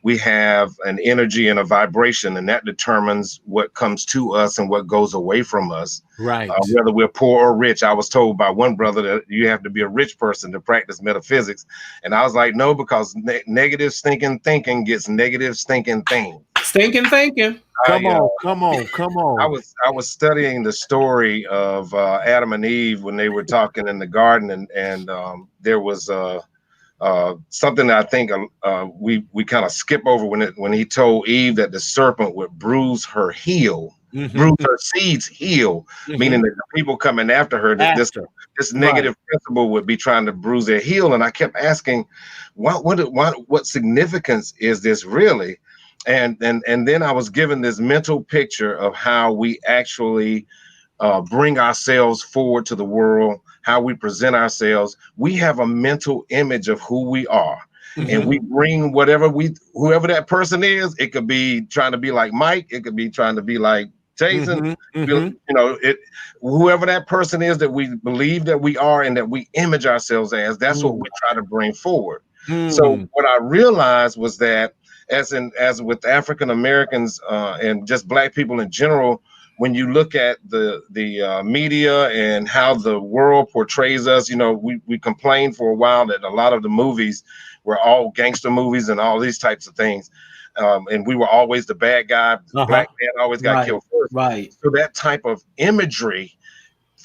we have an energy and a vibration, and that determines what comes to us and what goes away from us. Right. Whether we're poor or rich. I was told by one brother that you have to be a rich person to practice metaphysics. And I was like, no, because negative stinking thinking gets negative stinking things. Stinking thinking. Come on. I was studying the story of Adam and Eve when they were talking in the garden, and there was something that I think we kind of skip over when he told Eve that the serpent would bruise her heel, bruise her seed's heel, meaning that the people coming after her, that this negative principle would be trying to bruise their heel. And I kept asking, what significance is this really? And then I was given this mental picture of how we actually bring ourselves forward to the world, how we present ourselves. We have a mental image of who we are, and we bring whoever that person is. It could be trying to be like Mike. It could be trying to be like Jason. Whoever that person is that we believe that we are and that we image ourselves as. That's what we try to bring forward. So what I realized was that as with African Americans and just Black people in general, when you look at the media and how the world portrays us, we complained for a while that a lot of the movies were all gangster movies and all these types of things. And we were always the bad guy. Black man always got killed first. Right. So that type of imagery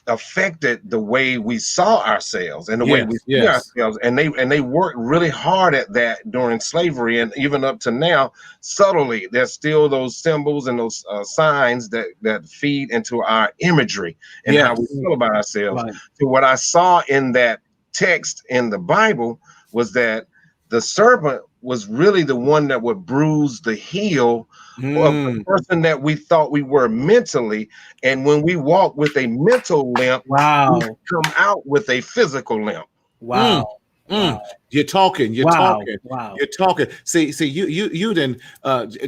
affected the way we saw ourselves and the way we see ourselves. And they worked really hard at that during slavery, and even up to now, subtly, there's still those symbols and those signs that feed into our imagery and how we feel about ourselves. Right. So what I saw in that text in the Bible was that the serpent was really the one that would bruise the heel of the person that we thought we were mentally. And when we walk with a mental limp, we come out with a physical limp. Wow. You're talking. You're talking. See, you then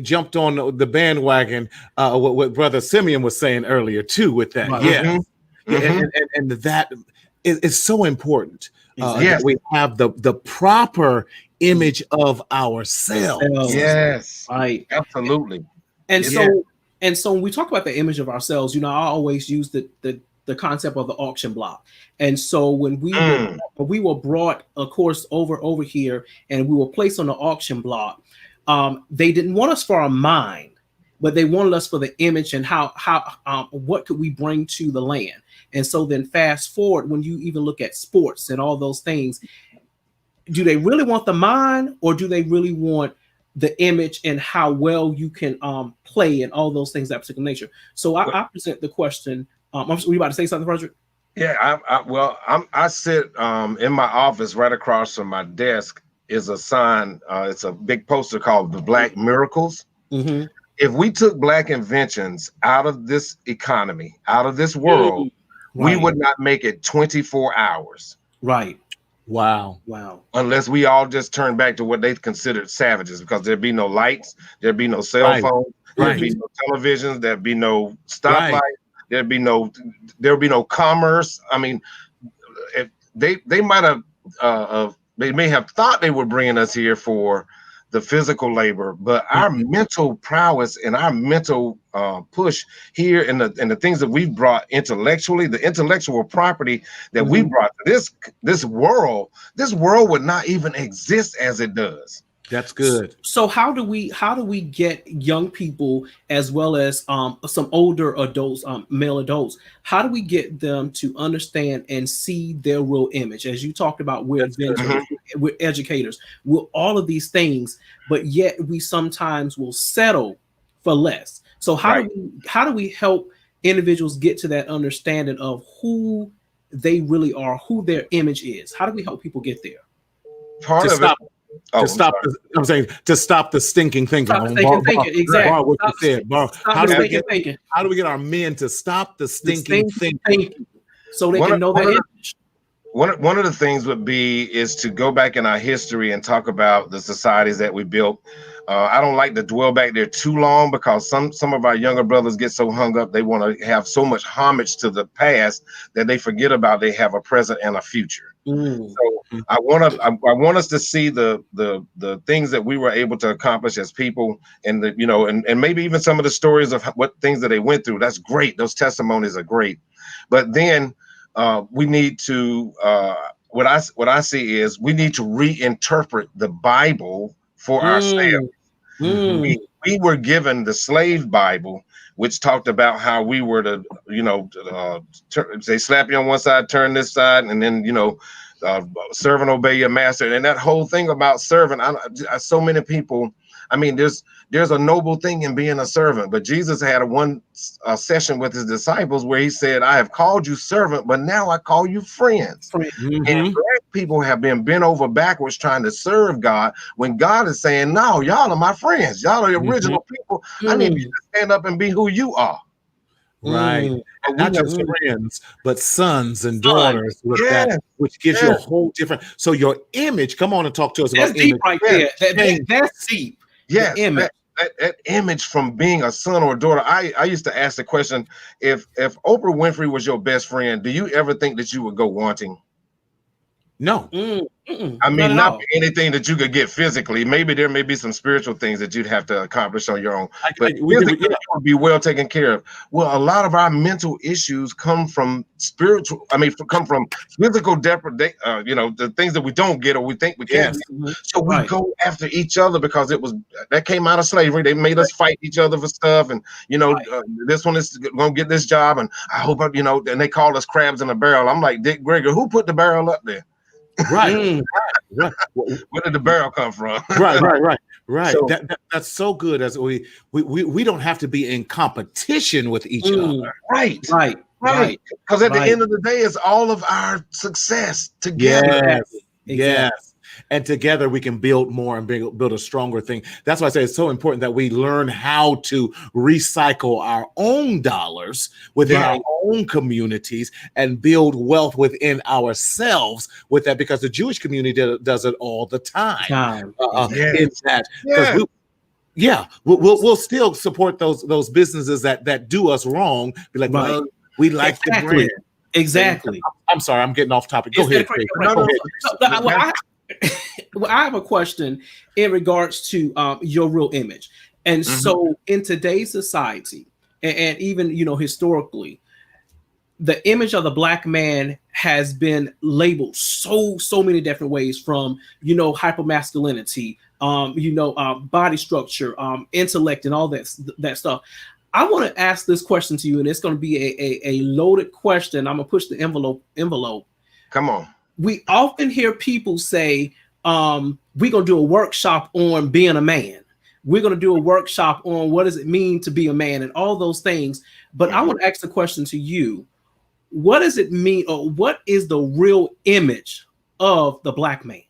jumped on the bandwagon. What Brother Simeon was saying earlier too, with that. And that is so important. That we have the proper image of ourselves. Yes, right, absolutely. And so when we talk about the image of ourselves, I always use the concept of the auction block. And so when we were brought, of course, over here, and we were placed on the auction block, they didn't want us for our mind, but they wanted us for the image and how what could we bring to the land. And so then fast forward, when you even look at sports and all those things, do they really want the mind, or do they really want the image and how well you can play and all those things, that particular nature? So I present the question. Were you about to say something, Frederick? Yeah, I sit in my office. Right across from my desk is a sign. It's a big poster called the Black Miracles. If we took Black inventions out of this economy, out of this world, we would not make it 24 hours. Right. Wow. Unless we all just turn back to what they considered savages, because there'd be no lights, there'd be no cell phones, there'd be no televisions, there'd be no stoplight, there'd be no commerce. I mean, if they might have they may have thought they were bringing us here for the physical labor, but our mental prowess and our mental push here, and the things that we've brought intellectually, the intellectual property that we brought to this world would not even exist as it does. That's good. So how do we get young people, as well as some older adults, male adults, how do we get them to understand and see their real image? As you talked about, we're educators, we're all of these things, but yet we sometimes will settle for less. So how do we help individuals get to that understanding of who they really are, who their image is? How do we help people get there? To stop the stinking thinking. Stop the stinking thinking. Exactly. How do we get our men to stop the stinking thinking so they can know their image? One of the things would be is to go back in our history and talk about the societies that we built. I don't like to dwell back there too long because some of our younger brothers get so hung up. They want to have so much homage to the past that they forget about they have a present and a future. So I want us to see the things that we were able to accomplish as people, and and maybe even some of the stories of what things that they went through. That's great. Those testimonies are great. But then we need to what I see is we need to reinterpret the Bible for ourselves. We were given the slave Bible, which talked about how we were to, they slap you on one side, turn this side, and then, serve and obey your master. And that whole thing about serving, so many people, I mean, there's a noble thing in being a servant, but Jesus had a session with his disciples where he said, I have called you servant, but now I call you friends. And black people have been bent over backwards trying to serve God when God is saying, no, y'all are my friends. Y'all are the original people. I need you to stand up and be who you are. Right. And not just friends, but sons and daughters with that, which gives you a whole different. So your image, come on and talk to us about deep image. right there. That's deep. Yeah. Image. That image from being a son or a daughter. I used to ask the question, if Oprah Winfrey was your best friend, do you ever think that you would go wanting? No. I mean, not anything that you could get physically. Maybe there may be some spiritual things that you'd have to accomplish on your own. But physically, you would be well taken care of. Well, a lot of our mental issues come from come from physical deprivation. The things that we don't get or we think we can't. So we go after each other because that came out of slavery. They made us fight each other for stuff, and this one is gonna get this job, and I hope and they call us crabs in a barrel. I'm like, Dick Gregory, who put the barrel up there? Right. Where did the barrel come from? Right. So, that's so good. As we don't have to be in competition with each other. Right. Because at the end of the day, it's all of our success together. Yes. And together we can build more and build a stronger thing. That's why I say it's so important that we learn how to recycle our own dollars within our own communities and build wealth within ourselves with that, because the Jewish community does it all the time. We'll still support those businesses that do us wrong. Be like, well, we like the brand. Exactly. I'm sorry, I'm getting off topic. Go ahead. Well, I have a question in regards to your real image. And so in today's society, and even, historically, the image of the Black man has been labeled so many different ways, from, hypermasculinity, body structure, intellect, and all that stuff. I want to ask this question to you, and it's going to be a loaded question. I'm going to push the envelope. Come on. We often hear people say, we're going to do a workshop on being a man. We're going to do a workshop on what does it mean to be a man and all those things. But I want to ask the question to you. What does it mean, or what is the real image of the Black man?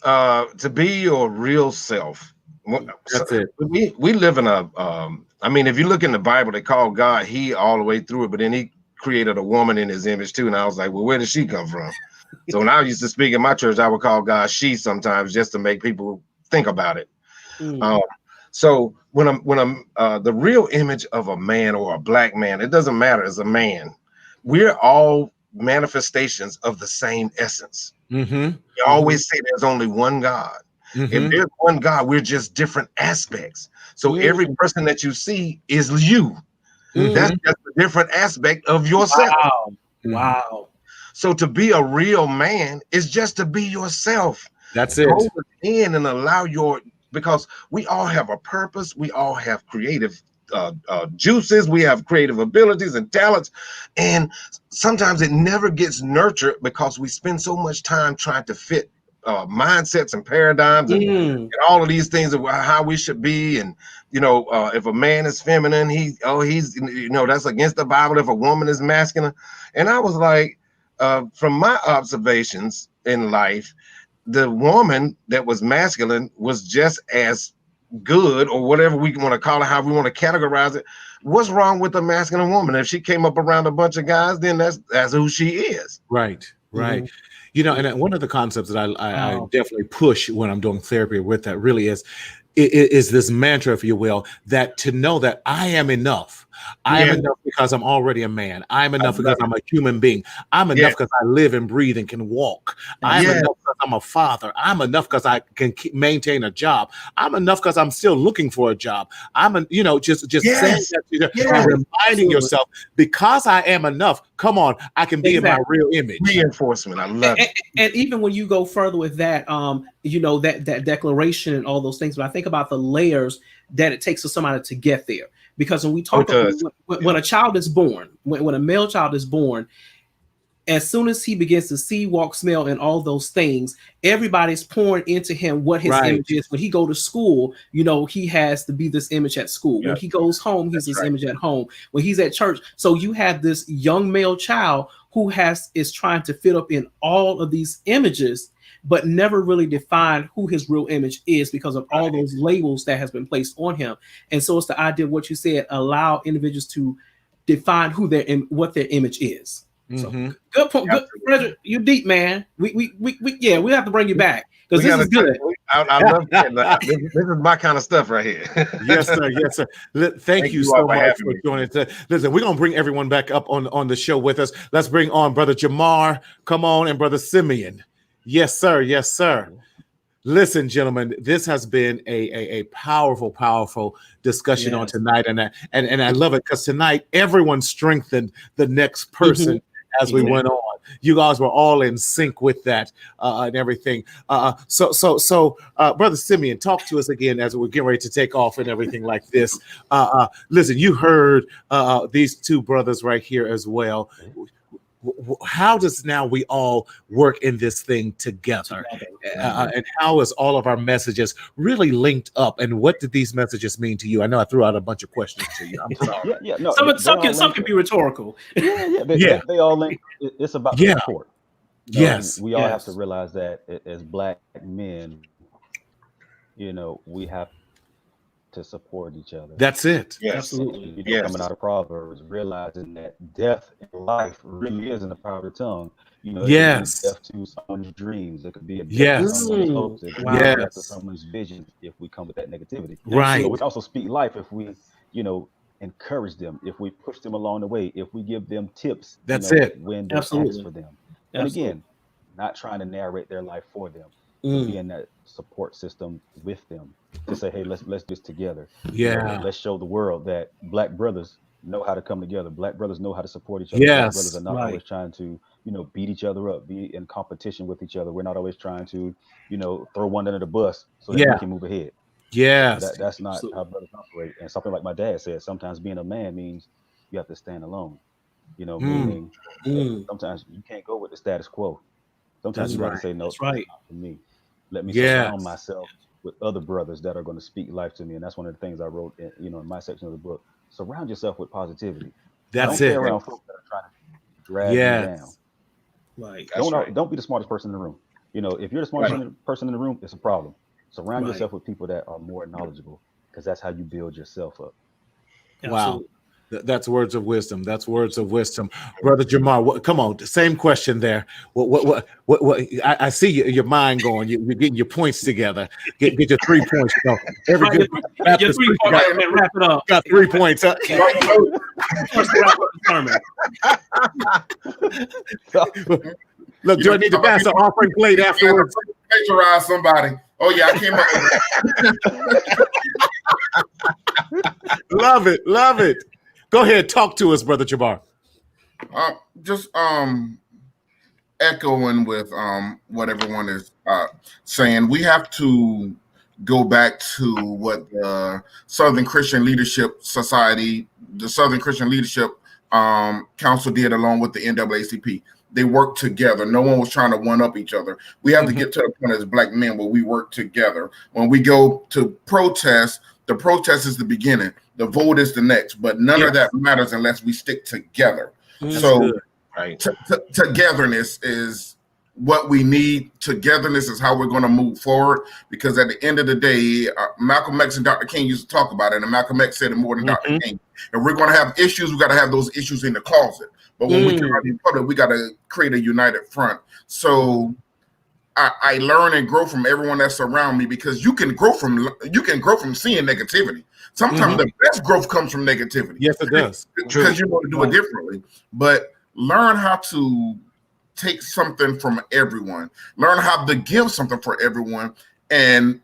To be your real self. That's it. We live in if you look in the Bible, they call God he all the way through it, but then he created a woman in his image too. And I was like, well, where did she come from? So when I used to speak in my church, I would call God she sometimes, just to make people think about it. So when the real image of a man or a Black man, it doesn't matter, as a man, we're all manifestations of the same essence. You always say there's only one God. If there's one God, we're just different aspects. So every person that you see is you. That's just a different aspect of yourself. Wow. So to be a real man is just to be yourself. That's it. Go in and allow because we all have a purpose. We all have creative juices. We have creative abilities and talents. And sometimes it never gets nurtured because we spend so much time trying to fit mindsets and paradigms and all of these things of how we should be. And if a man is feminine, he's that's against the Bible. If a woman is masculine, and I was like, from my observations in life, the woman that was masculine was just as good, or whatever we want to call it, how we want to categorize it. What's wrong with a masculine woman? If she came up around a bunch of guys, then that's who she is. Right. Right. You know, and one of the concepts that I definitely push when I'm doing therapy with that really is this mantra, if you will, that to know that I am enough. I am enough because I'm already a man. I'm enough because I'm a human being. I'm enough because I live and breathe and can walk. I'm enough because I'm a father. I'm enough because I can maintain a job. I'm enough because I'm still looking for a job. Just saying that, reminding yourself, because I am enough, come on, I can be in my real image. Reinforcement. I love it. And even when you go further with that, that declaration and all those things, but I think about the layers that it takes for somebody to get there. Because when we talk about when a child is born, when a male child is born, as soon as he begins to see, walk, smell, and all those things, everybody's pouring into him what his image is. When he go to school, he has to be this image at school. When he goes home, he's this image at home. When he's at church, so you have this young male child who is trying to fit up in all of these images, but never really define who his real image is because of all those labels that has been placed on him. And so it's the idea of what you said, allow individuals to define what their image is. So good point. Good, Frederick, you deep, man. We have to bring you back because this is good. I love it. This is my kind of stuff right here. Yes, sir. Yes, sir. Thank you so much for joining today. Listen, we're gonna bring everyone back up on the show with us. Let's bring on Brother Jamar. Come on, and Brother Simeon. Yes, sir. Yes, sir. Listen, gentlemen, this has been a powerful discussion on tonight, and I love it because tonight everyone strengthened the next person as we went on. You guys were all in sync with that and everything. So, Brother Simeon, talk to us again as we're getting ready to take off and everything like this. Listen, you heard these two brothers right here as well. How does now we all work in this thing together? And how is all of our messages really linked up? And what did these messages mean to you? I know I threw out a bunch of questions to you. I'm sorry. Some can be rhetorical. They all link. It's about support. We all have to realize that as Black men, we have to support each other. That's it. Yes, absolutely. Coming out of Proverbs, realizing that death in life really is in the power of the tongue. It could be death to someone's dreams. It could be a death to someone's hopes. It could be a death to someone's vision if we come with that negativity. Right. So we can also speak life if we, encourage them, if we push them along the way, if we give them tips. That's it. When they ask for them. And again, not trying to narrate their life for them. Be in that support system with them to say, hey, let's do this together. Let's show the world that Black brothers know how to come together. Black brothers know how to support each other. Black brothers are not always trying to, beat each other up, be in competition with each other. We're not always trying to, throw one under the bus so that we can move ahead. That's not how brothers operate. And something like my dad said, sometimes being a man means you have to stand alone. Meaning sometimes you can't go with the status quo. Sometimes you have to say, no, that's not for me. Let me surround myself with other brothers that are going to speak life to me. And that's one of the things I wrote in my section of the book. Surround yourself with positivity. Don't stay around folks that are trying to drag you down. Right. Don't be the smartest person in the room. If you're the smartest person in the room, it's a problem. Surround yourself with people that are more knowledgeable, because that's how you build yourself up. Wow. That's words of wisdom. That's words of wisdom, Brother Jamar. Come on, same question there. What? I see your mind going. You're getting your points together. Get your 3 points. Every good your 3 points. Wrap it up. Got 3 points. Look, do I need to pass the offering plate afterwards? Picturize somebody. Oh yeah, I came up. Love it. Go ahead, talk to us, Brother Jamar. Just echoing with what everyone is saying. We have to go back to what the Southern Christian Leadership Society, the Southern Christian Leadership Council did along with the NAACP. They worked together. No one was trying to one-up each other. We have to get to the point as Black men where we work together. When we go to protest, the protest is the beginning. The vote is the next, but none of that matters unless we stick together. So togetherness is what we need. Togetherness is how we're going to move forward, because at the end of the day, Malcolm X and Dr. King used to talk about it, and Malcolm X said it more than Dr. King. And we're going to have issues. We got to have those issues in the closet. but when we come out in public, we got to create a united front. So I learn and grow from everyone that's around me, because you can grow from seeing negativity. Sometimes the best growth comes from negativity. Yes, it does. Because you want to do it differently. But learn how to take something from everyone. Learn how to give something for everyone. And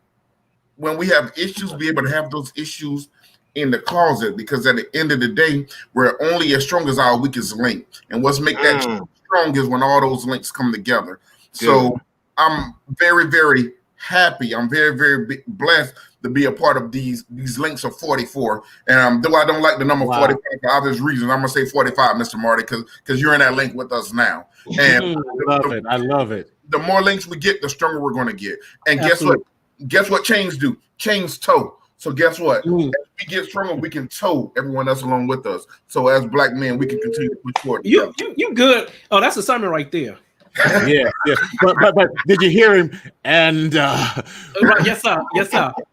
when we have issues, be able to have those issues in the closet, because at the end of the day, we're only as strong as our weakest link. And what's make that strong is when all those links come together. So I'm very, very happy. I'm very, very blessed to be a part of these links of 44. And though I don't like the number 44 for obvious reasons, I'm gonna say 45, Mr. Marty, because you're in that link with us now. And I love it. The more links we get, the stronger we're gonna get. And guess what chains do? Chains tow. So guess what? As we get stronger, we can tow everyone else along with us. So as black men, we can continue to push forward. You good? Oh, that's a summon right there. Yeah. But did you hear him? And yes, sir.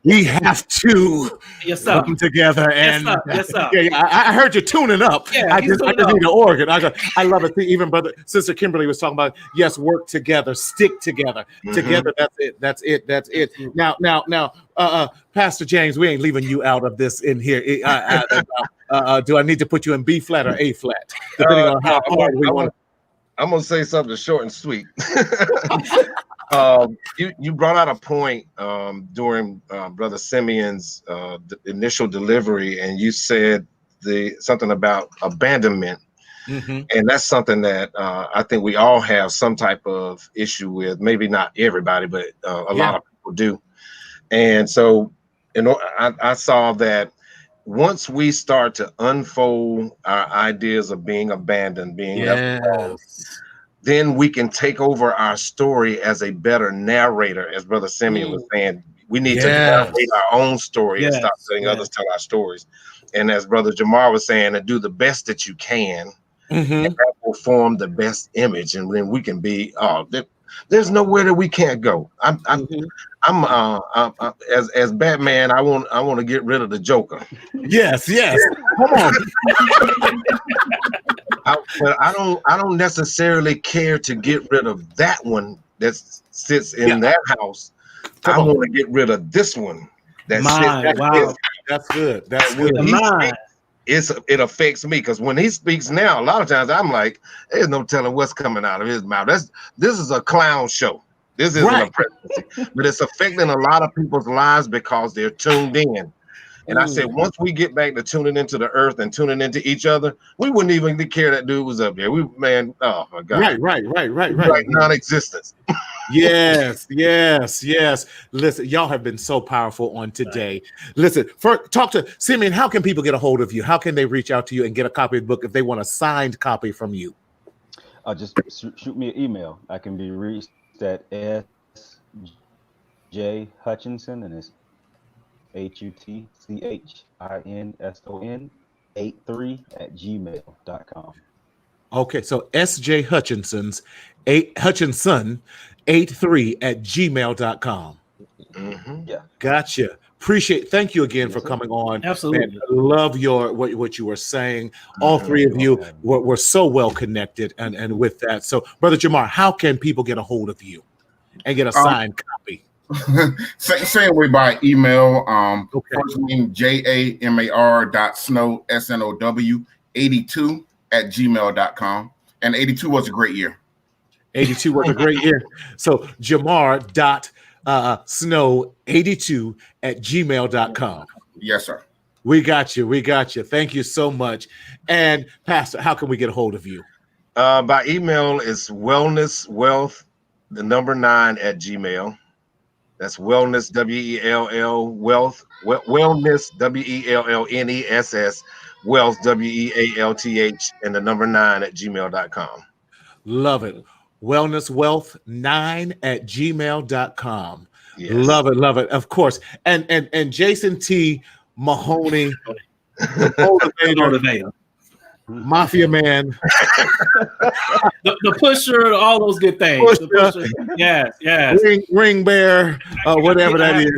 We have to come together. And yes, sir. I heard you tuning up. Yeah, I just need an organ. I love it. See, even Sister Kimberly was talking about, yes, work together, stick together. Together, that's it. Now, Pastor James, we ain't leaving you out of this in here. Do I need to put you in B flat or A flat? Depending on how hard we want to. I'm gonna say something short and sweet. You brought out a point during Brother Simeon's initial delivery, and you said something about abandonment, and that's something that I think we all have some type of issue with. Maybe not everybody, but a lot of people do. And so, I saw that once we start to unfold our ideas of being abandoned, being left alone, then we can take over our story as a better narrator. As Brother Simeon was saying, we need to narrate our own story and stop letting others tell our stories. And as Brother Jamar was saying, to do the best that you can, and that will form the best image, and then we can be. There's nowhere that we can't go. I'm as Batman. I want to get rid of the Joker. Yes. Come on. But I don't necessarily care to get rid of that one that sits in that house. I want to get rid of this one that sits. That's good. That's good. It affects me, because when he speaks now, a lot of times I'm like, there's no telling what's coming out of his mouth. This is a clown show. This isn't a presidency, but it's affecting a lot of people's lives because they're tuned in. And I said, once we get back to tuning into the earth and tuning into each other, we wouldn't even care that dude was up there. Oh my God. Right. Like non-existence. Yes. Listen, y'all have been so powerful on today. Listen, talk to Simeon. How can people get a hold of you? How can they reach out to you and get a copy of the book if they want a signed copy from you? Just shoot me an email. I can be reached at S.J. Hutchinson, and it's HUTCHINSON83@gmail.com. Okay, so S.J. Hutchinson 83@gmail.com. Yeah. Gotcha. Thank you again for coming on. Absolutely. Man, I love what you were saying. All three of you were so well connected and with that. So, Brother Jamar, how can people get a hold of you and get a signed copy? Same way by email. First name JAMAR.snow82@gmail.com. And 82 was a great year. 82 was a great year. So Jamar.snow82@gmail.com. Yes, sir. We got you. Thank you so much. And Pastor, how can we get a hold of you? By email is wellnesswealth, 9@gmail. That's wellness, WELL, wealth, wellness, WELLNESS, wealth, WEALTH, and 9@gmail.com. Love it. Wellnesswealth9@gmail.com. Yes. Love it. Of course. And Jason T. Mahoney, the motivator, Mafia Man, the pusher, all those good things. The pusher. Yes. Ring bear, whatever that is.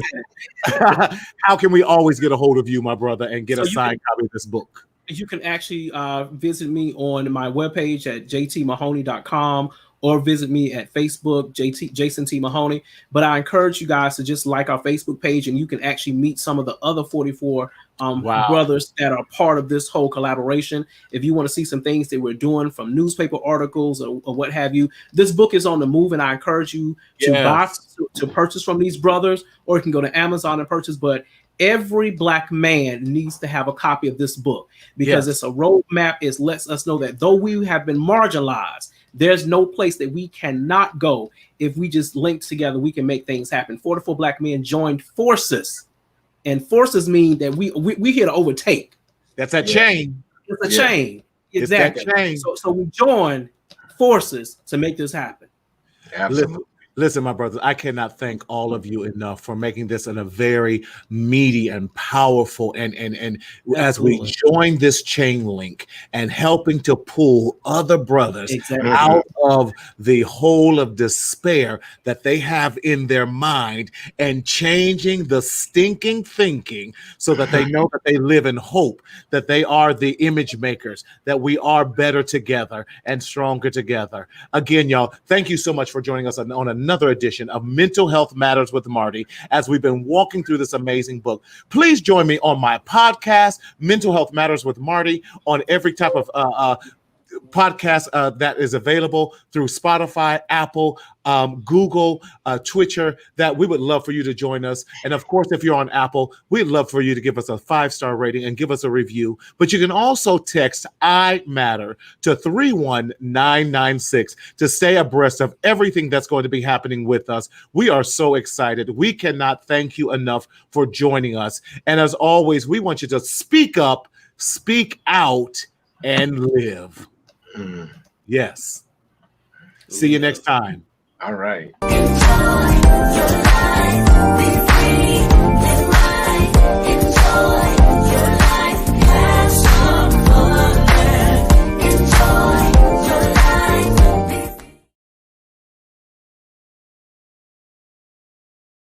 How can we always get a hold of you, my brother, and get a signed copy of this book? You can actually visit me on my webpage at jtmahoney.com or visit me at Facebook, Jason T. Mahoney. But I encourage you guys to just like our Facebook page, and you can actually meet some of the other 44 brothers that are part of this whole collaboration. If you want to see some things that we're doing from newspaper articles or what have you, this book is on the move, and I encourage you to buy, to purchase from these brothers, or you can go to Amazon and purchase. But every Black man needs to have a copy of this book, because it's a roadmap. It lets us know that though we have been marginalized, there's no place that we cannot go. If we just link together, we can make things happen. 44 Black men joined forces, and forces mean that we here to overtake. That's a chain. It's a chain. Exactly. It's that chain. So we join forces to make this happen. Absolutely. Listen, my brothers, I cannot thank all of you enough for making this in a very meaty and powerful and as we join this chain link and helping to pull other brothers out of the hole of despair that they have in their mind and changing the stinking thinking so that they know that they live in hope, that they are the image makers, that we are better together and stronger together. Again, y'all, thank you so much for joining us on another edition of Mental Health Matters with Marty, as we've been walking through this amazing book. Please join me on my podcast, Mental Health Matters with Marty, on every type of podcast that is available through Spotify, Apple, Google, Twitter, that we would love for you to join us. And of course, if you're on Apple, we'd love for you to give us a 5-star rating and give us a review. But you can also text I Matter to 31996 to stay abreast of everything that's going to be happening with us. We are so excited. We cannot thank you enough for joining us. And as always, we want you to speak up, speak out, and live. Yes. See you next time. All right. Enjoy your life.